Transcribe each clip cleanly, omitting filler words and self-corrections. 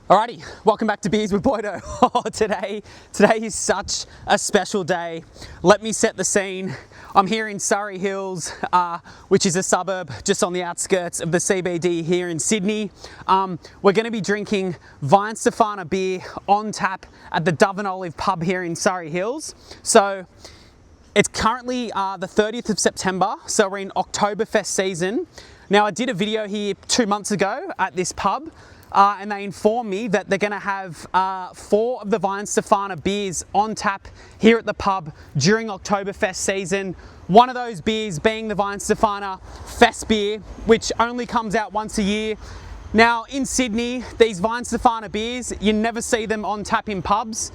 Alrighty, welcome back to Beers with Boydo. Today is such a special day. Let me set the scene. I'm here in Surry Hills, which is a suburb just on the outskirts of the CBD here in Sydney. We're going to be drinking Weihenstephaner beer on tap at the Dove and Olive pub here in Surry Hills. So it's currently the 30th of September, so we're in Oktoberfest season. Now I did a video here 2 months ago at this pub. And they informed me that they're going to have 4 of the Weihenstephaner beers on tap here at the pub during Oktoberfest season. One of those beers being the Weihenstephaner Festbier, which only comes out once a year. Now in Sydney, these Weihenstephaner beers, you never see them on tap in pubs.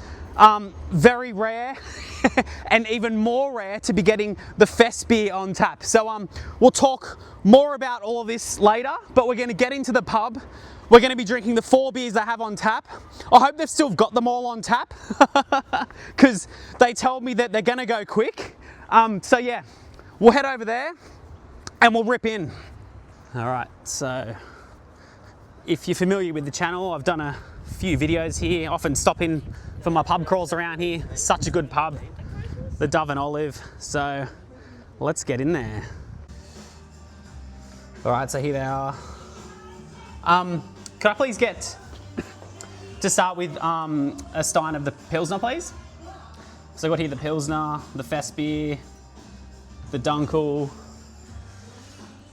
Very rare and even more rare to be getting the Festbier on tap. So we'll talk more about all of this later, but we're going to get into the pub. We're going to be drinking the 4 beers they have on tap. I hope they've still got them all on tap because they told me that they're going to go quick. So yeah, we'll head over there and we'll rip in. All right, so if you're familiar with the channel, I've done a few videos here, often stopping for my pub crawls around here. Such a good pub, the Dove and Olive. So let's get in there. All right, so here they are. Could I please get, to start with, a stein of the Pilsner, please? So I've got here the Pilsner, the Festbier, the Dunkel.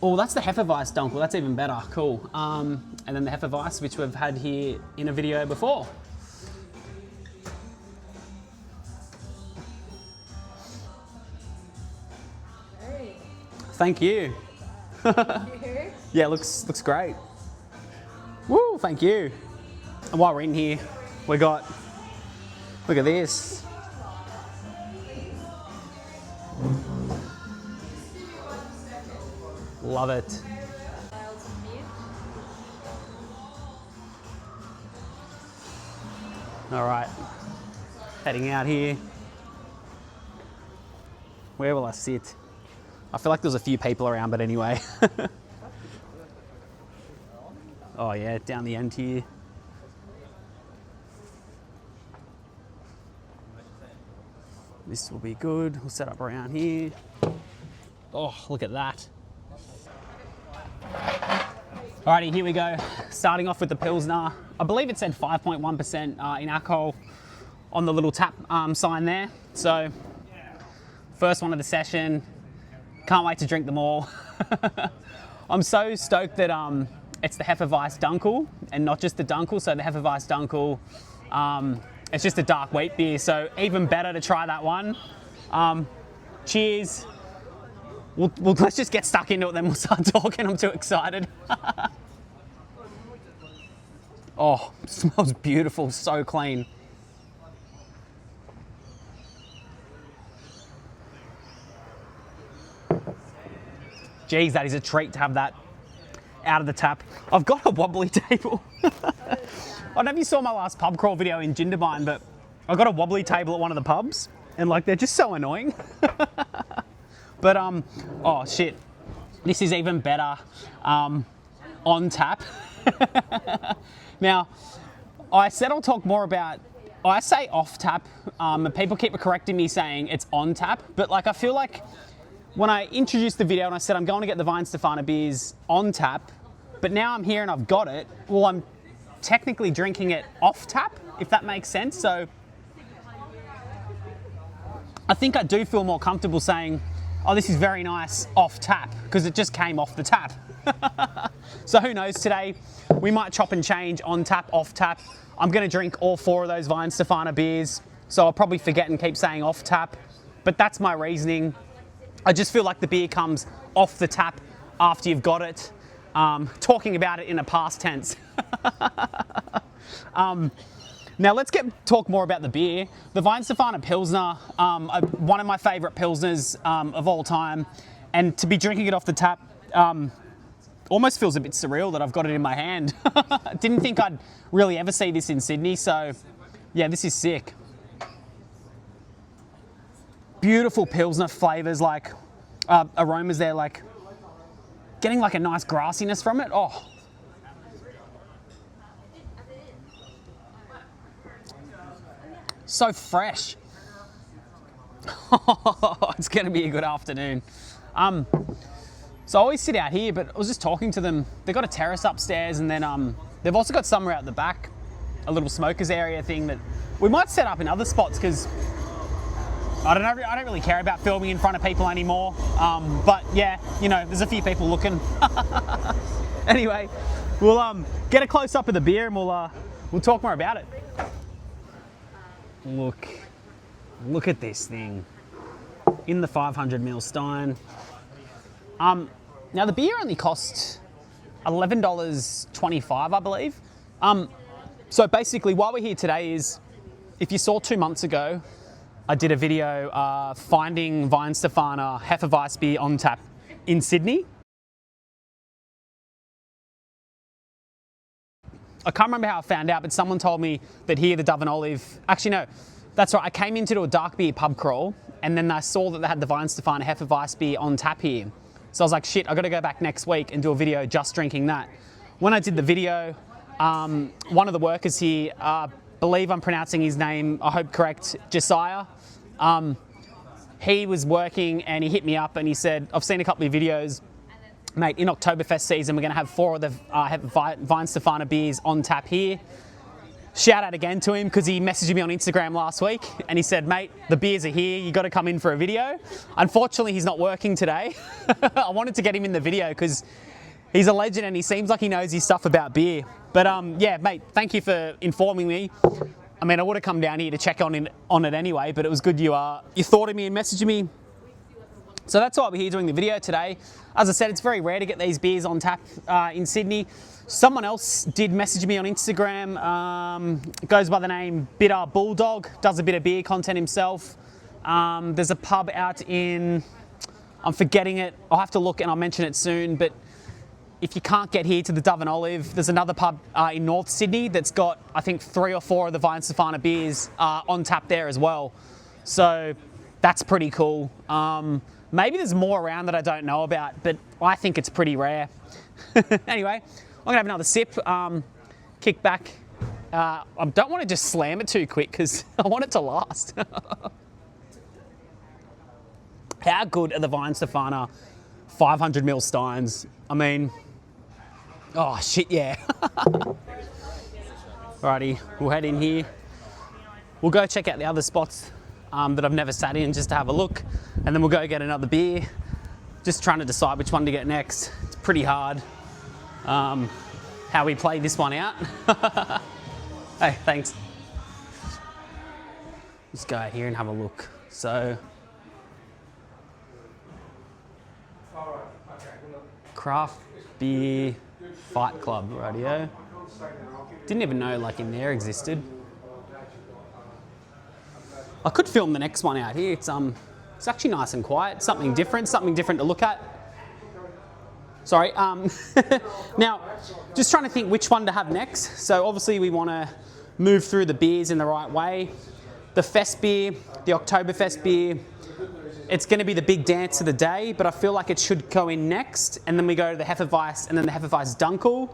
Oh, that's the Hefeweissbier Dunkel, that's even better, cool. And then the Hefeweissbier, which we've had here in a video before. Hey. Thank you. Thank you. Yeah, looks great. Woo, thank you. And while we're in here, we got, look at this. Love it. All right, heading out here. Where will I sit? I feel like there's a few people around, but anyway. Oh yeah, down the end here. This will be good. We'll set up around here. Oh, look at that. Alrighty, here we go. Starting off with the Pilsner. I believe it said 5.1% in alcohol on the little tap sign there. So, first one of the session. Can't wait to drink them all. I'm so stoked that it's the Hefeweissbier Dunkel and not just the Dunkel. So the Hefeweissbier Dunkel, it's just a dark wheat beer. So even better to try that one. Cheers. Let's just get stuck into it, then we'll start talking. I'm too excited. Oh, it smells beautiful, so clean. Geez, that is a treat to have that out of the tap. I've got a wobbly table. I don't know if you saw my last pub crawl video in Jindabyne, but I got a wobbly table at one of the pubs and like they're just so annoying. But oh shit, this is even better on tap. Now, I said I'll talk more about, I say off tap, and people keep correcting me saying it's on tap, but like I feel like when I introduced the video and I said I'm going to get the Weihenstephaner beers on tap, but now I'm here and I've got it, well, I'm technically drinking it off tap, if that makes sense. So I think I do feel more comfortable saying, oh, this is very nice off tap, because it just came off the tap. So who knows, today we might chop and change on tap, off tap. I'm going to drink all 4 of those Weihenstephaner beers, so I'll probably forget and keep saying off tap, but that's my reasoning. I just feel like the beer comes off the tap after you've got it. Talking about it in a past tense. Now let's talk more about the beer. The Weihenstephaner Pilsner, one of my favourite Pilsners of all time, and to be drinking it off the tap almost feels a bit surreal that I've got it in my hand. Didn't think I'd really ever see this in Sydney, so yeah, this is sick. Beautiful Pilsner flavours, like aromas there, like getting like a nice grassiness from it. Oh, So fresh. It's gonna be a good afternoon. So I always sit out here, but I was just talking to them. They've got a terrace upstairs, and then they've also got somewhere out the back, a little smokers area thing that we might set up in other spots, because I don't know, I don't really care about filming in front of people anymore. But yeah, you know, there's a few people looking. Anyway, we'll get a close up of the beer and we'll talk more about it. Look at this thing in the 500ml stein. Now the beer only cost $11.25, I believe. So basically, why we're here today is, if you saw 2 months ago, I did a video finding Weihenstephaner Hefeweissbier on tap in Sydney. I can't remember how I found out, but someone told me that here, the Dove and Olive, actually no, that's right, I came in to do a dark beer pub crawl, and then I saw that they had the Weihenstephaner Hefeweissbier on tap here. So I was like, shit, I gotta go back next week and do a video just drinking that. When I did the video, one of the workers here, believe I'm pronouncing his name, I hope correct, Josiah, he was working and he hit me up and he said, I've seen a couple of videos, mate, in Oktoberfest season, we're gonna have 4 of the Weihenstephaner beers on tap here. Shout out again to him, because he messaged me on Instagram last week and he said, mate, the beers are here, you got to come in for a video. Unfortunately, he's not working today. I wanted to get him in the video because he's a legend and he seems like he knows his stuff about beer. But yeah, mate, thank you for informing me. I mean, I would have come down here to check on it anyway, but it was good you thought of me and messaged me. So that's why we're here doing the video today. As I said, it's very rare to get these beers on tap in Sydney. Someone else did message me on Instagram, goes by the name Bitter Bulldog, does a bit of beer content himself. There's a pub out in, I'm forgetting it, I'll have to look and I'll mention it soon, but if you can't get here to the Dove and Olive, there's another pub in North Sydney that's got, I think, 3 or 4 of the Weihenstephaner beers on tap there as well. So that's pretty cool. Maybe there's more around that I don't know about, but I think it's pretty rare. Anyway, I'm gonna have another sip, kick back. I don't want to just slam it too quick because I want it to last. How good are the Weihenstephaner 500ml steins? I mean, oh shit, yeah. Alrighty, we'll head in here. We'll go check out the other spots that I've never sat in just to have a look, and then we'll go get another beer. Just trying to decide which one to get next. It's pretty hard how we play this one out. Hey, thanks. Let's go out here and have a look. So, Craft Beer Fight Club radio. Didn't even know like in there existed. I could film the next one out here. It's actually nice and quiet. Something different to look at. Sorry. Now, just trying to think which one to have next. So obviously we want to move through the beers in the right way. The Festbier, the Oktoberfest beer, it's going to be the big dance of the day, but I feel like it should go in next, and then we go to the Hefeweiss and then the Hefeweiss Dunkel.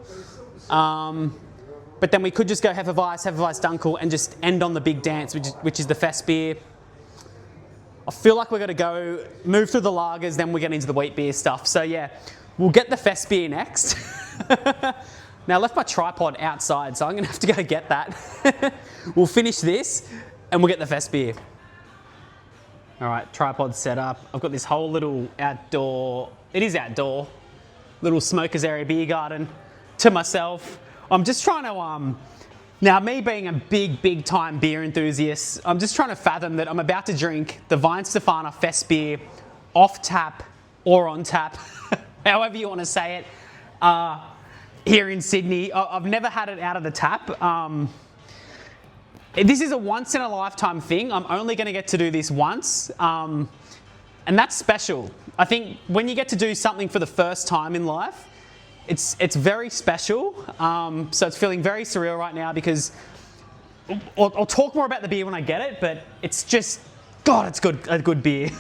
But then we could just go Hefeweiss Dunkel, and just end on the big dance, which is the Festbier. I feel like we're going to go move through the lagers, then we get into the wheat beer stuff. So yeah, we'll get the Festbier next. Now I left my tripod outside, so I'm going to have to go get that. We'll finish this, and we'll get the Festbier. All right, tripod set up. I've got this whole little outdoor, it is outdoor, little smokers area beer garden to myself. I'm just trying to, now me being a big time beer enthusiast, I'm just trying to fathom that I'm about to drink the Weihenstephaner Festbier off tap or on tap, however you want to say it, here in Sydney. I've never had it out of the tap. This is a once in a lifetime thing. I'm only going to get to do this once, and that's special. I think when you get to do something for the first time in life, it's very special. So it's feeling very surreal right now, because I'll talk more about the beer when I get it, but it's just, God, it's good, a good beer.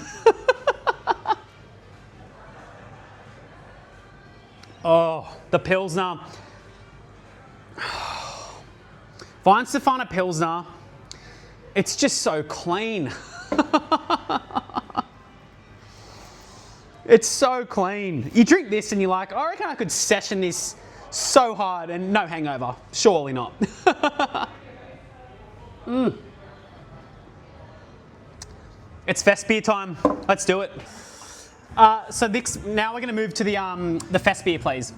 Oh, the Pilsner. Weihenstephaner Pilsner It's just so clean. It's so clean. You drink this and you're like, I reckon I could session this so hard and no hangover. Surely not. It's Festbier time. Let's do it. So now we're going to move to the Festbier, please.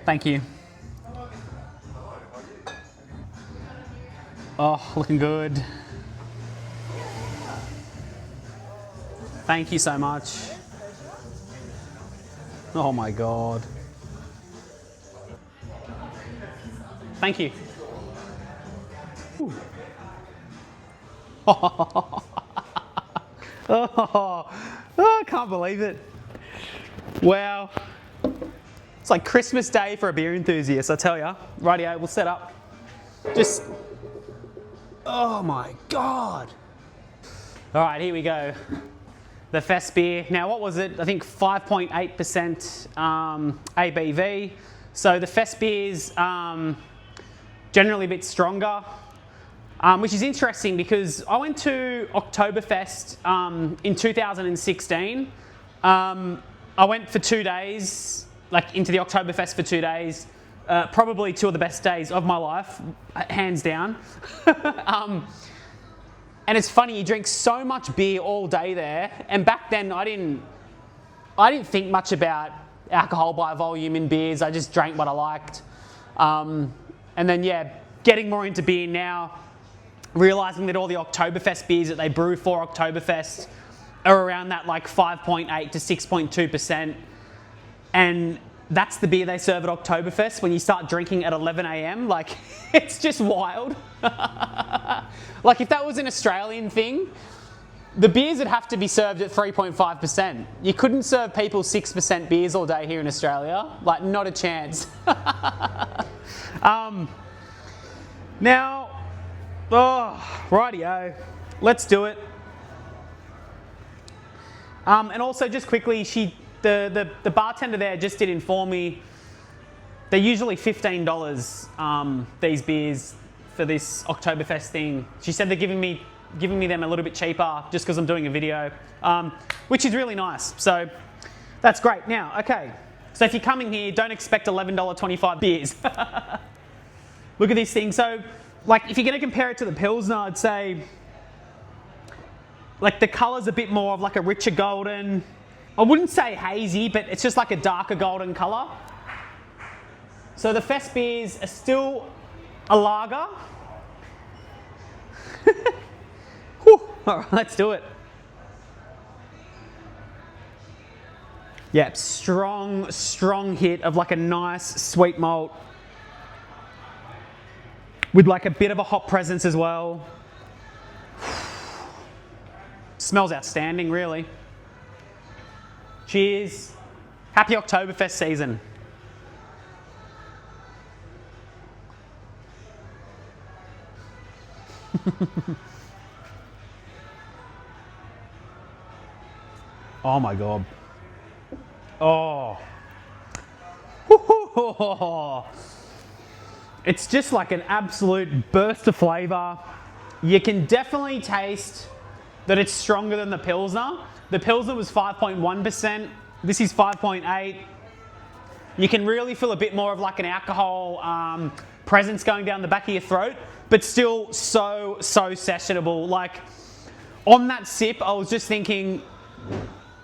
Thank you. Oh, looking good. Thank you so much. Oh my God. Thank you. Oh, I can't believe it. Wow. It's like Christmas Day for a beer enthusiast, I tell ya. Rightio, we'll set up. Just, oh my God. All right, here we go. The Festbier. Now, what was it? I think 5.8% ABV. So the Festbier's generally a bit stronger, which is interesting because I went to Oktoberfest in 2016. I went for 2 days, like into the Oktoberfest for 2 days. Probably two of the best days of my life, hands down. And it's funny, you drink so much beer all day there. And back then, I didn't think much about alcohol by volume in beers. I just drank what I liked. And then, yeah, getting more into beer now, realising that all the Oktoberfest beers that they brew for Oktoberfest are around that like 5.8 to 6.2%. And that's the beer they serve at Oktoberfest when you start drinking at 11 a.m. Like, it's just wild. Like, if that was an Australian thing, the beers would have to be served at 3.5%. You couldn't serve people 6% beers all day here in Australia. Like, not a chance. Now, oh, rightio, let's do it. And also, just quickly, the bartender there just did inform me they're usually $15, these beers for this Oktoberfest thing. She said they're giving me them a little bit cheaper just because I'm doing a video, which is really nice. So that's great. Now, okay, so if you're coming here, don't expect $11.25 beers. Look at this thing. So, like, if you're going to compare it to the Pilsner, I'd say, like, the colour's a bit more of like a richer golden. I wouldn't say hazy, but it's just like a darker golden colour. So the Festbiers are still a lager. Whew. All right, let's do it. Yeah, strong hit of like a nice sweet malt with like a bit of a hop presence as well. Smells outstanding, really. Cheers. Happy Oktoberfest season. Oh my God. Oh. It's just like an absolute burst of flavour. You can definitely taste that it's stronger than the Pilsner. The Pilsner was 5.1%. This is 5.8. You can really feel a bit more of like an alcohol presence going down the back of your throat, but still so sessionable. Like, on that sip, I was just thinking,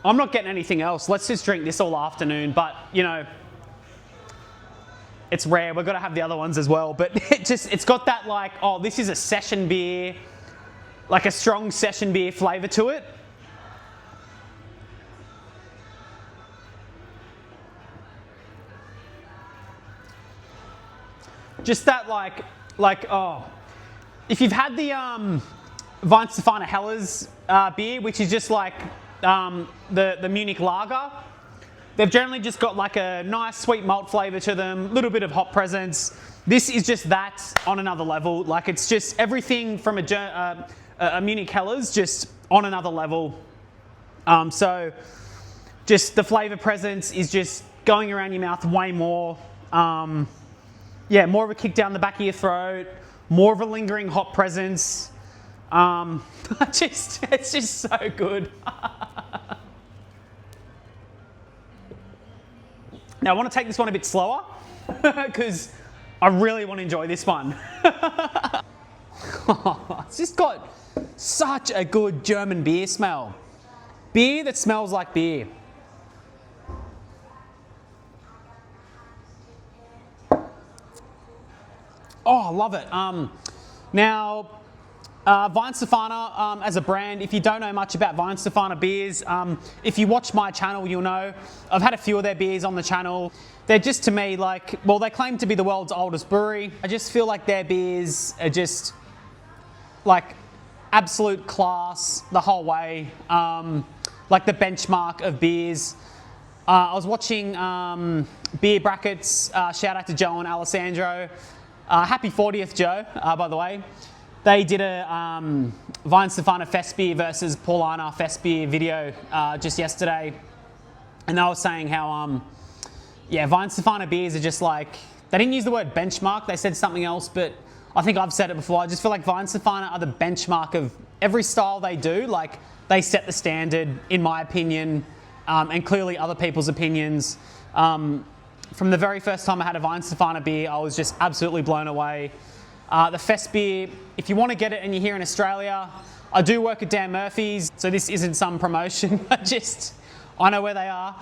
I'm not getting anything else. Let's just drink this all afternoon. But, you know, it's rare. We've got to have the other ones as well. But it's got that like, oh, this is a session beer, like a strong session beer flavour to it. Just that like oh, if you've had the Weihenstephaner beer, which is just like the Munich lager, they've generally just got like a nice sweet malt flavour to them, a little bit of hop presence. This is just that on another level. Like, it's just everything from a Munich Heller's just on another level. So just the flavour presence is just going around your mouth way more. Yeah, more of a kick down the back of your throat, more of a lingering hop presence. It's just so good. Now I want to take this one a bit slower because I really want to enjoy this one. It's just got such a good German beer smell. Beer that smells like beer. Oh, I love it. Now, Weihenstephaner as a brand, if you don't know much about Weihenstephaner Beers, if you watch my channel, you'll know I've had a few of their beers on the channel. They're just, to me, like, well, they claim to be the world's oldest brewery. I just feel like their beers are just, like, absolute class the whole way. Like the benchmark of beers. I was watching Beer Brackets, shout out to Joe and Alessandro. Happy 40th, Joe, by the way. They did a Weihenstephaner Festbier versus Paulaner Festbier video just yesterday. And they were saying how, yeah, Weihenstephaner beers are just like, they didn't use the word benchmark, they said something else, but I think I've said it before. I just feel like Weihenstephaner are the benchmark of every style they do. Like, they set the standard, in my opinion, and clearly other people's opinions. From the very first time I had a Weihenstephaner beer, I was just absolutely blown away. The Festbier, if you want to get it and you're here in Australia, I do work at Dan Murphy's, so this isn't some promotion, I know where they are.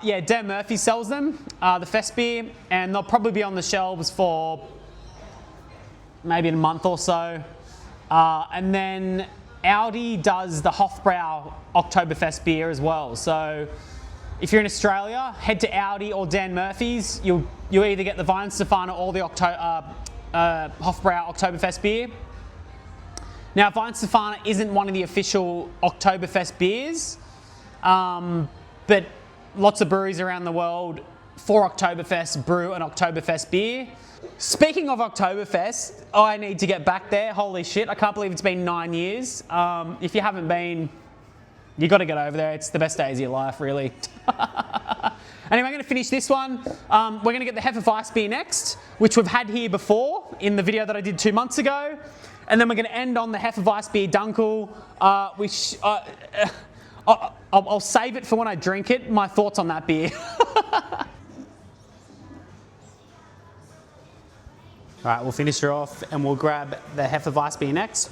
Yeah, Dan Murphy sells them, the Festbier, and they'll probably be on the shelves for maybe in a month or so. And then Audi does the Hofbrau Oktoberfest beer as well. So if you're in Australia, head to Audi or Dan Murphy's. You'll either get the Weihenstephaner or the Hofbrau Oktoberfest beer. Now, Weihenstephaner isn't one of the official Oktoberfest beers, but lots of breweries around the world for Oktoberfest brew an Oktoberfest beer. Speaking of Oktoberfest, I need to get back there. Holy shit, I can't believe it's been 9 years. If you haven't been, you got to get over there. It's the best days of your life, really. Anyway, I'm going to finish this one. We're going to get the Hefeweissbier next, which we've had here before in the video that I did 2 months ago. And then we're going to end on the Hefeweissbier Dunkel, which I'll save it for when I drink it, my thoughts on that beer. All right, we'll finish her off and we'll grab the Hefeweissbier next.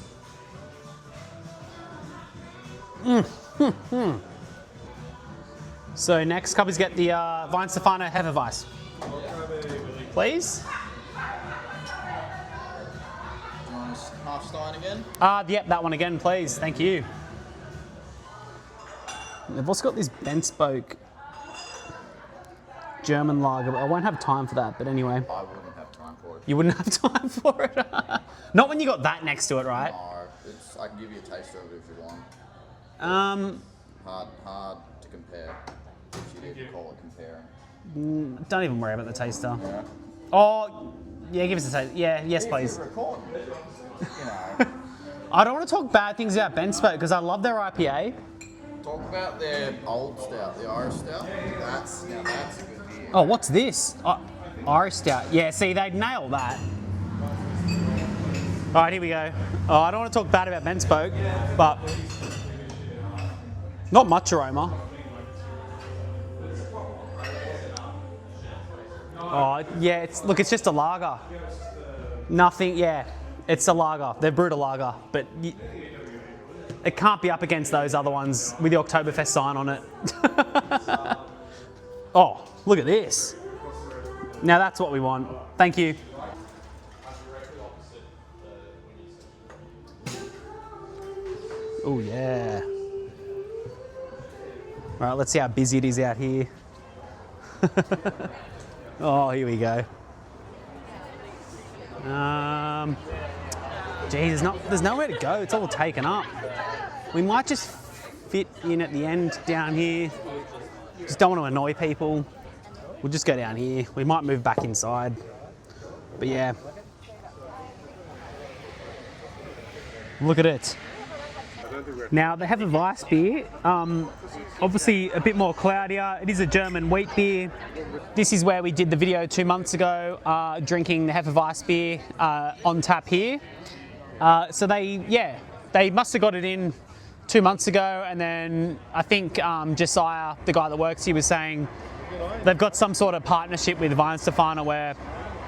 So next, Cubbies get the Weihenstephaner Hefeweiss. Please. Half Stein again? Yep, that one again, please. Thank you. They've also got this bent-spoke German lager, but I won't have time for that, but anyway. I wouldn't have time for it. You wouldn't have time for it? Not when you got that next to it, right? No, I can give you a taster of it if you want. Hard to compare. If you did call it comparing. Don't even worry about the taster. Yeah. Oh, yeah, give us a taste. Yeah, yes, please. Record. You know. I don't want to talk bad things about Benspoke because I love their IPA. Talk about their old stout, the Irish stout. That's a good beer. Oh, what's this? Irish Stout. Yeah, see, they'd nail that. All right, here we go. Oh, I don't want to talk bad about Benspoke, but not much aroma. Oh, yeah, it's just a lager. Nothing, yeah, it's a lager. They've brewed a lager, but it can't be up against those other ones with the Oktoberfest sign on it. Oh, look at this. Now that's what we want. Thank you. Oh, yeah. All right, let's see how busy it is out here. Oh, here we go. Geez, there's nowhere to go. It's all taken up. We might just fit in at the end down here. Just don't want to annoy people. We'll just go down here. We might move back inside. But yeah. Look at it. Now they have a Weissbier, obviously a bit more cloudier. It is a German wheat beer. This is where we did the video 2 months ago, drinking the Hefe Weissbier on tap here. So they must have got it in 2 months ago, and then I think Josiah, the guy that works here, was saying they've got some sort of partnership with Weihenstephaner where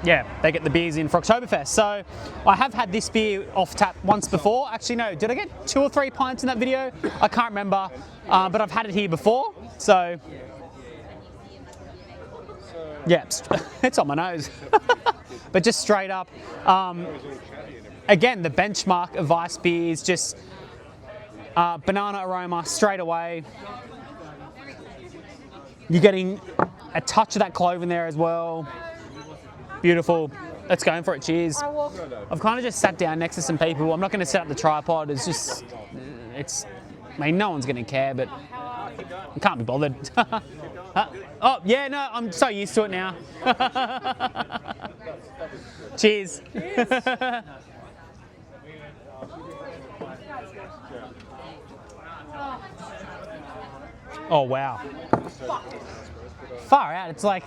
they get the beers in for Oktoberfest. So I have had this beer off tap once before. Actually, no, did I get 2 or 3 pints in that video? I can't remember, but I've had it here before. So yeah, it's on my nose. But just straight up, again, the benchmark of Weissbier is just banana aroma straight away. You're getting a touch of that clove in there as well. Beautiful. Let's go for it. Cheers. I've kind of just sat down next to some people. I'm not going to set up the tripod. I mean, no one's going to care, but I can't be bothered. Oh, yeah, no, I'm so used to it now. Cheers. Cheers. Oh, wow. Far out. It's like,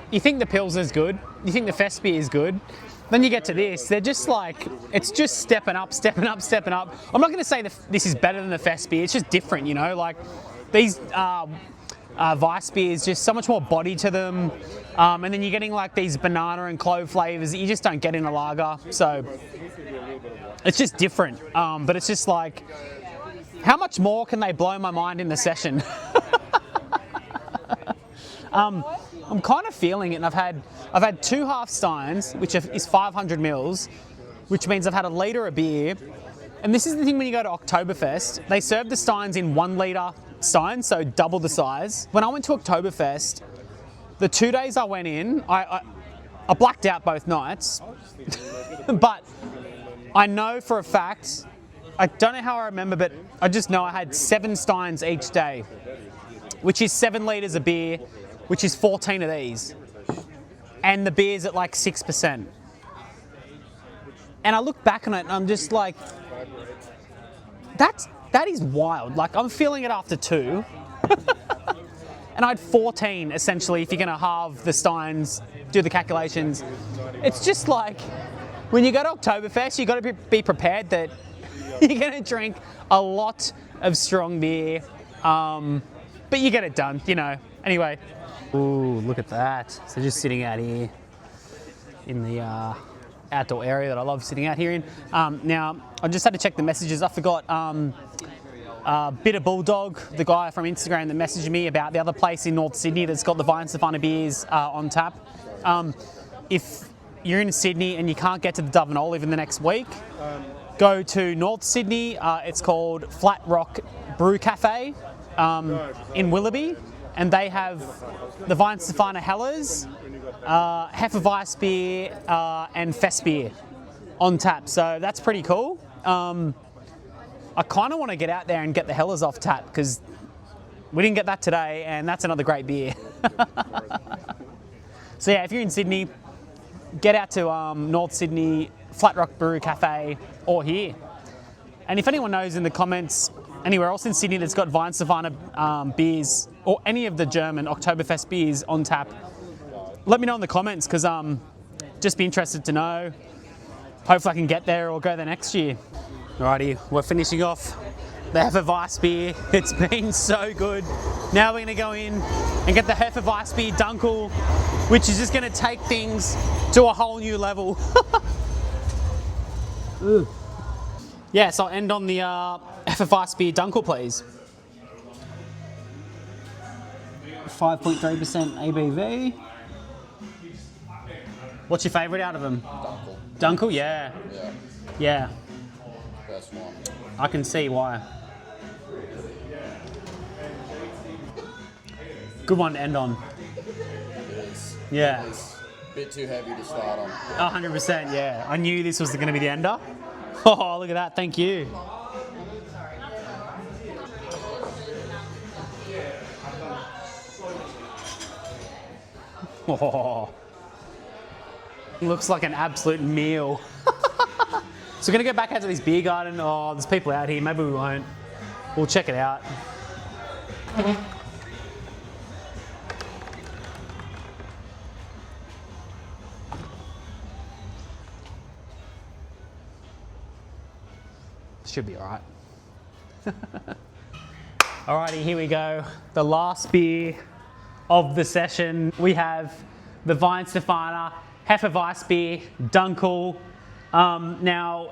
you think the Pilsner's good, you think the Festbier is good, then you get to this, they're just like, it's just stepping up, stepping up, stepping up. I'm not going to say this is better than the Festbier, it's just different, you know, like these Weissbiers, just so much more body to them, and then you're getting like these banana and clove flavours that you just don't get in a lager, so it's just different, but it's just like, how much more can they blow my mind in the session? I'm kind of feeling it, and I've had 2 half steins, which is 500 mils, which means I've had a litre of beer. And this is the thing when you go to Oktoberfest, they serve the steins in 1 litre steins, so double the size. When I went to Oktoberfest, the 2 days I went in, I blacked out both nights, but I know for a fact, I don't know how I remember, but I just know I had 7 steins each day, which is 7 litres of beer, which is 14 of these. And the beer's at like 6%. And I look back on it and I'm just like, that is wild. Like, I'm feeling it after 2. And I had 14 essentially, if you're gonna halve the steins, do the calculations. It's just like, when you go to Oktoberfest, you gotta be prepared that you're gonna drink a lot of strong beer, but you get it done, you know. Anyway. Ooh, look at that. So just sitting out here in the outdoor area that I love sitting out here in. Now, I just had to check the messages. I forgot Bitter Bulldog, the guy from Instagram that messaged me about the other place in North Sydney that's got the Weihenstephaner Beers on tap. If you're in Sydney and you can't get to the Dove and Olive in the next week, go to North Sydney. It's called Flat Rock Brew Cafe in Willoughby. And they have the Weihenstephaner Helles, Hefe Weissbier, and Festbier on tap. So that's pretty cool. I kind of want to get out there and get the Helles off tap because we didn't get that today, and that's another great beer. So yeah, if you're in Sydney, get out to North Sydney, Flat Rock Brew Cafe, or here. And if anyone knows in the comments anywhere else in Sydney that's got Weihenstephaner beers or any of the German Oktoberfest beers on tap, let me know in the comments because just be interested to know. Hopefully I can get there or go there next year. Alrighty, we're finishing off the Hefe Weissbier. It's been so good. Now we're going to go in and get the Hefe Weissbier Dunkel, which is just going to take things to a whole new level. Yeah, so I'll end on the Hefe Weissbier Dunkel, please. 5.3% ABV. What's your favourite out of them? Dunkel. Dunkel, yeah. Yeah. Best one. I can see why. Good one to end on. It is. Yeah. It's a bit too heavy to start on. 100%, yeah. I knew this was going to be the ender. Oh, look at that. Thank you. Oh. Looks like an absolute meal. So we're gonna go back out to this beer garden. Oh, there's people out here. Maybe we won't. We'll check it out. Should be all right. Alrighty, here we go. The last beer of the session. We have the Weihenstephaner Hefeweissbier Dunkel. Now,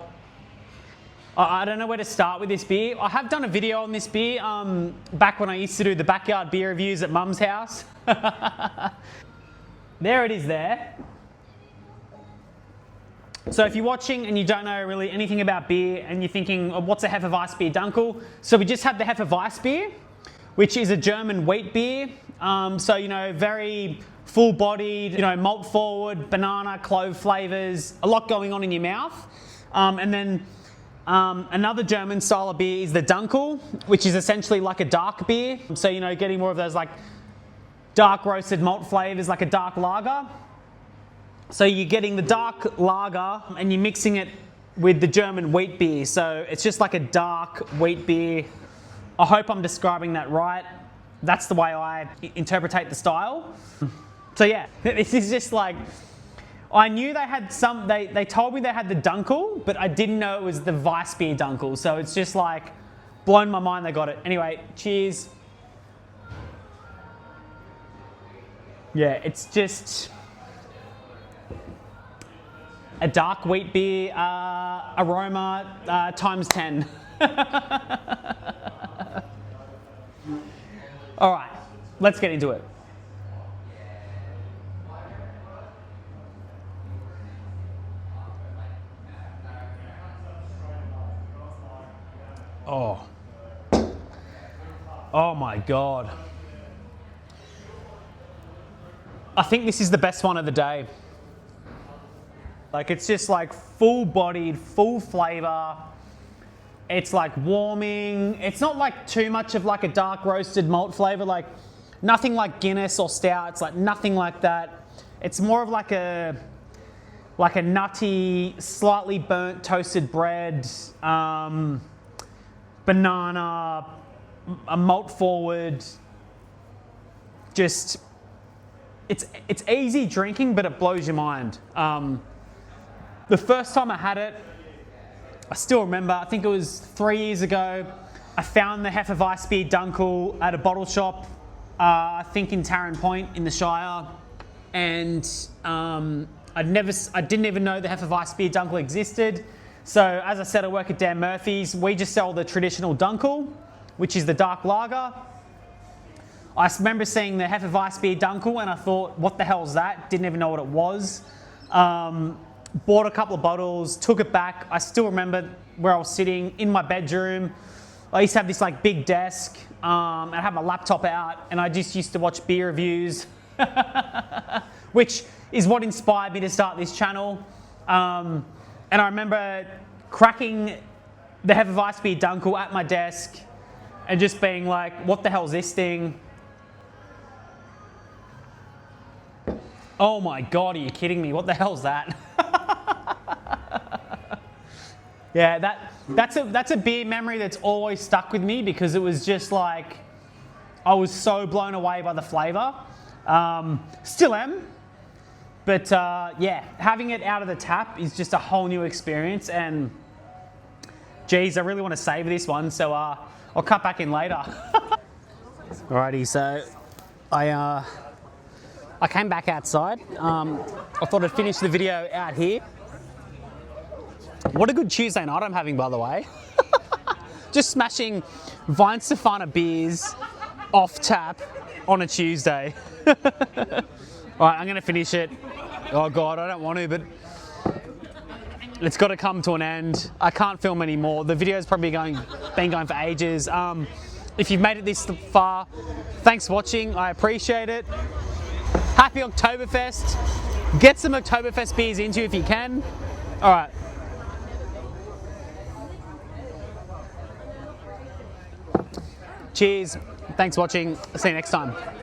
I don't know where to start with this beer. I have done a video on this beer back when I used to do the backyard beer reviews at Mum's house. There it is there. So if you're watching and you don't know really anything about beer and you're thinking, oh, what's a Hefeweissbier Dunkel? So we just have the Hefeweissbier, which is a German wheat beer. So, you know, very full-bodied, you know, malt forward, banana, clove flavors, a lot going on in your mouth. And then another German style of beer is the Dunkel, which is essentially like a dark beer. So, you know, getting more of those like dark roasted malt flavors, like a dark lager. So you're getting the dark lager and you're mixing it with the German wheat beer. So it's just like a dark wheat beer. I hope I'm describing that right. That's the way I interpretate the style. So yeah, this is just like, I knew they had some, they told me they had the Dunkel, but I didn't know it was the Weissbier Dunkel. So it's just like, blown my mind they got it. Anyway, cheers. Yeah, it's just a dark wheat beer aroma times 10. All right, let's get into it. Oh. Oh my God. I think this is the best one of the day. Like, it's just like full-bodied, full flavor. It's like warming. It's not like too much of like a dark roasted malt flavor, like nothing like Guinness or Stout. It's like nothing like that. It's more of like a nutty, slightly burnt toasted bread, banana, a malt forward. Just, it's easy drinking, but it blows your mind. The first time I had it, I still remember, I think it was 3 years ago, I found the Hefeweissbier Dunkel at a bottle shop, I think in Tarrant Point in the Shire, and I didn't even know the Hefeweissbier Dunkel existed. So as I said, I work at Dan Murphy's. We just sell the traditional Dunkel, which is the dark lager. I remember seeing the Hefeweissbier Dunkel and I thought, what the hell is that? Didn't even know what it was. Bought a couple of bottles, took it back. I still remember where I was sitting in my bedroom. I used to have this like big desk and I had my laptop out and I just used to watch beer reviews, which is what inspired me to start this channel. And I remember cracking the Hefeweissbier Dunkel at my desk and just being like, what the hell is this thing? Oh my God, are you kidding me? What the hell is that? Yeah, that's a beer memory that's always stuck with me because it was just like, I was so blown away by the flavour. Still am. But yeah, having it out of the tap is just a whole new experience and geez, I really want to savour this one, so I'll cut back in later. Alrighty, so I came back outside. I thought I'd finish the video out here. What a good Tuesday night I'm having, by the way. Just smashing Weihenstephaner beers off tap on a Tuesday. All right, I'm gonna finish it. Oh God, I don't want to, but it's got to come to an end. I can't film anymore. The video's probably been going for ages. If you've made it this far, thanks for watching. I appreciate it. Happy Oktoberfest. Get some Oktoberfest beers into you if you can. All right. Cheers. Thanks for watching. See you next time.